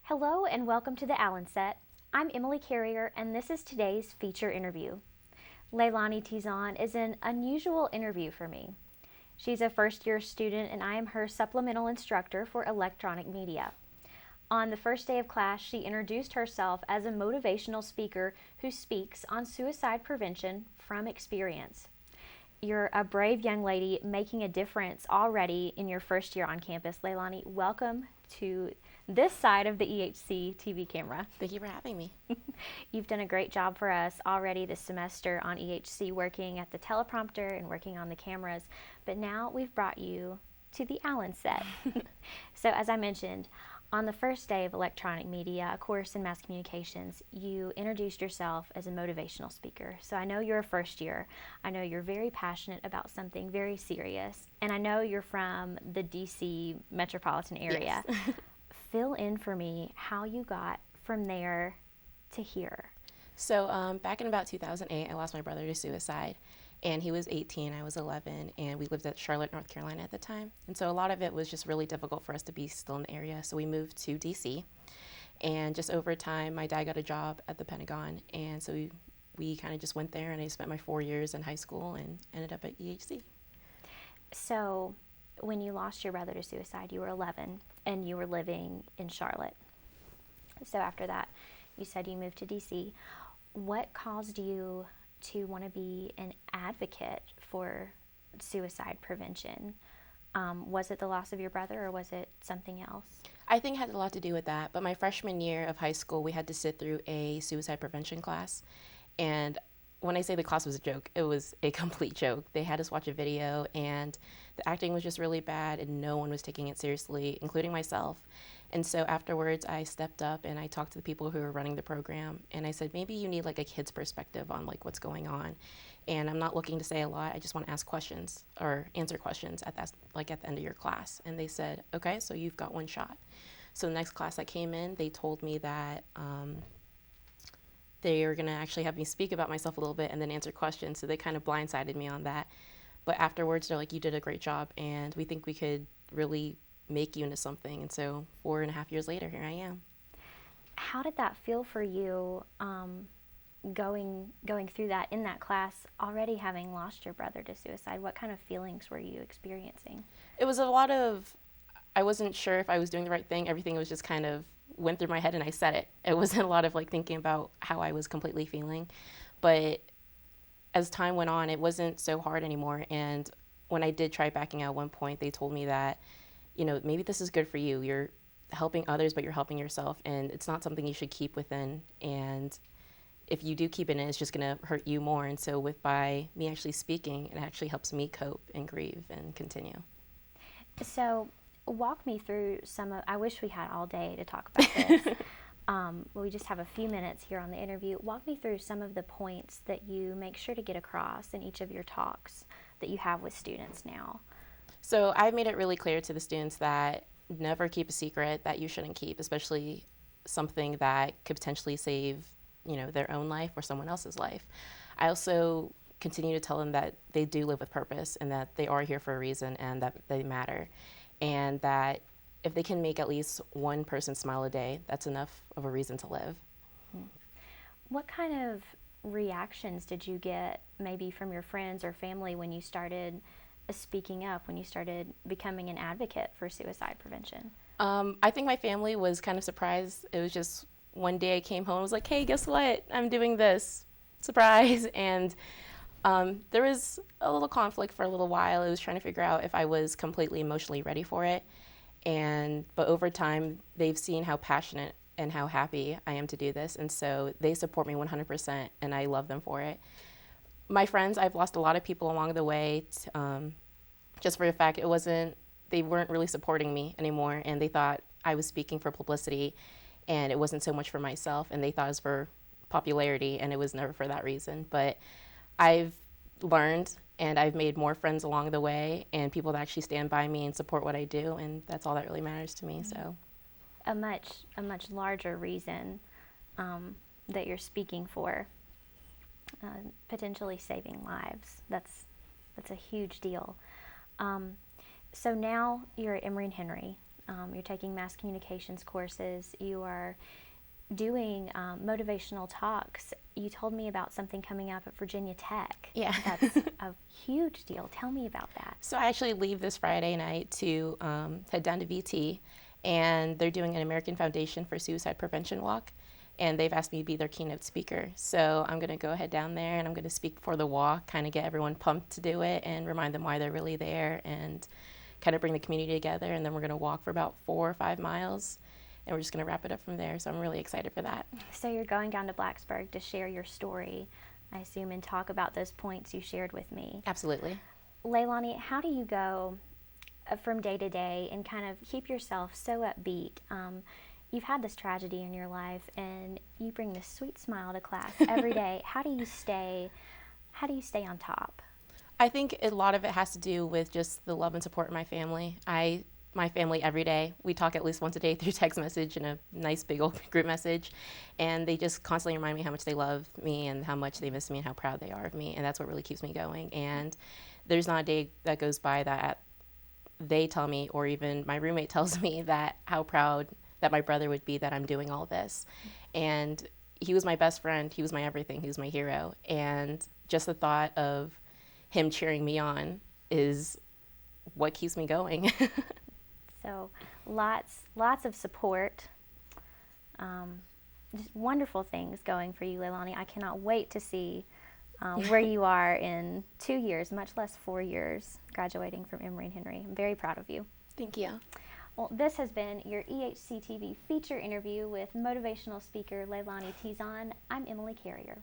Hello and welcome to the Allen Set. I'm Emily Carrier and this is today's feature interview. Leilani Tizan is an unusual interview for me. She's a first-year student and I am her supplemental instructor for electronic media. On the first day of class, she introduced herself as a motivational speaker who speaks on suicide prevention from experience. You're a brave young lady making a difference already in your first year on campus. Leilani, welcome to this side of the EHCTV camera. Thank you for having me. You've done a great job for us already this semester on EHC, working at the teleprompter and working on the cameras, but now we've brought you to the Allen set. So as I mentioned, on the first day of electronic media, a course in mass communications, you introduced yourself as a motivational speaker. So I know you're a first year. I know you're very passionate about something very serious. And I know you're from the DC metropolitan area. Yes. Fill in for me how you got from there to here. So back in about 2008, I lost my brother to suicide. And he was 18, I was 11, and we lived at Charlotte, North Carolina at the time. And so a lot of it was just really difficult for us to be still in the area. So we moved to DC. And just over time, my dad got a job at the Pentagon. And so we kind of just went there, and I spent my 4 years in high school and ended up at EHC. So when you lost your brother to suicide, you were 11 and you were living in Charlotte. So after that, you said you moved to DC. What caused you to want to be an advocate for suicide prevention? Was it the loss of your brother or was it something else? I think it had a lot to do with that. But my freshman year of high school, we had to sit through a suicide prevention class. And when I say the class was a joke, it was a complete joke. They had us watch a video, and the acting was just really bad, and no one was taking it seriously, including myself. And so afterwards, I stepped up and I talked to the people who were running the program, and I said, maybe you need like a kid's perspective on like what's going on. And I'm not looking to say a lot. I just want to ask questions or answer questions at that, like at the end of your class. And they said, okay, so you've got one shot. So the next class I came in, they told me that they were going to actually have me speak about myself a little bit and then answer questions. So they kind of blindsided me on that. But afterwards, they're like, you did a great job, and we think we could really make you into something. And so 4.5 years later, here I am. How did that feel for you, going through that in that class, already having lost your brother to suicide? What kind of feelings were you experiencing? It was a lot of, I wasn't sure if I was doing the right thing. Everything was just kind of went through my head and I said it. It wasn't a lot of like thinking about how I was completely feeling. But as time went on, it wasn't so hard anymore. And when I did try backing out at one point, they told me that, you know, maybe this is good for you. You're helping others, but you're helping yourself. And it's not something you should keep within. And if you do keep it in, it's just going to hurt you more. And so by me actually speaking, it actually helps me cope and grieve and continue. So walk me through I wish we had all day to talk about this. We just have a few minutes here on the interview. Walk me through some of the points that you make sure to get across in each of your talks that you have with students now. So I've made it really clear to the students that never keep a secret that you shouldn't keep, especially something that could potentially save, you know, their own life or someone else's life. I also continue to tell them that they do live with purpose and that they are here for a reason and that they matter, and that if they can make at least one person smile a day, that's enough of a reason to live. What kind of reactions did you get maybe from your friends or family when you started speaking up, when you started becoming an advocate for suicide prevention? I think my family was kind of surprised. It was just one day I came home and was like, hey, guess what? I'm doing this. Surprise. And there was a little conflict for a little while. It was trying to figure out if I was completely emotionally ready for it. But over time, they've seen how passionate and how happy I am to do this. And so they support me 100%, and I love them for it. My friends, I've lost a lot of people along the way, just for the fact they weren't really supporting me anymore, and they thought I was speaking for publicity, and it wasn't so much for myself, and they thought it was for popularity, and it was never for that reason. But I've learned, and I've made more friends along the way, and people that actually stand by me and support what I do, and that's all that really matters to me. Mm-hmm. So a much larger reason that you're speaking for, potentially saving lives. That's a huge deal. So now you're at Emory and Henry. You're taking mass communications courses. You are doing motivational talks. You told me about something coming up at Virginia Tech. Yeah. That's a huge deal. Tell me about that. So I actually leave this Friday night to head down to VT, and they're doing an American Foundation for Suicide Prevention walk, and they've asked me to be their keynote speaker. So I'm going to go ahead down there, and I'm going to speak for the walk, kind of get everyone pumped to do it and remind them why they're really there, and kind of bring the community together. And then we're going to walk for about 4 or 5 miles, and we're just going to wrap it up from there. So I'm really excited for that. So you're going down to Blacksburg to share your story, I assume, and talk about those points you shared with me. Absolutely. Leilani, how do you go from day to day and kind of keep yourself so upbeat? You've had this tragedy in your life, and you bring this sweet smile to class every day. How do you stay on top? I think a lot of it has to do with just the love and support of my family. My family every day, we talk at least once a day through text message and a nice big old group message, and they just constantly remind me how much they love me and how much they miss me and how proud they are of me, and that's what really keeps me going. And there's not a day that goes by that they tell me, or even my roommate tells me, that how proud that my brother would be that I'm doing all this. And he was my best friend, he was my everything, he was my hero, and just the thought of him cheering me on is what keeps me going. So lots of support, just wonderful things going for you, Leilani. I cannot wait to see where you are in 2 years, much less 4 years, graduating from Emory and Henry. I'm very proud of you. Thank you. Well, this has been your EHCTV feature interview with motivational speaker Leilani Tizon. I'm Emily Carrier.